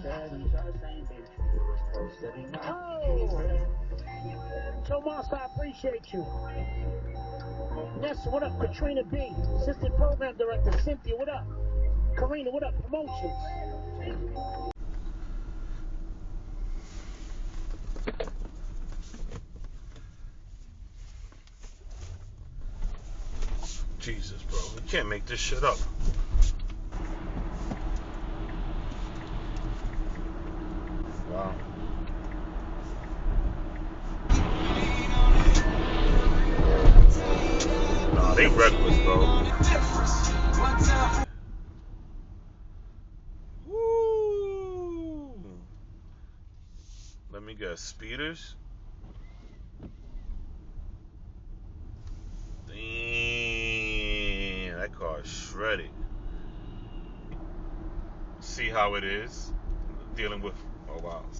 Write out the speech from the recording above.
So, Master, I appreciate you. Nessa, what up? Katrina B, Assistant Program Director. Cynthia, what up? Karina, what up? Promotions. Jesus, bro. We can't make this shit up. Wow. Nah, they reckless, bro. Woo! Let me guess. Speeders? Damn, that car is shredded. See how it is dealing with. Oh wow.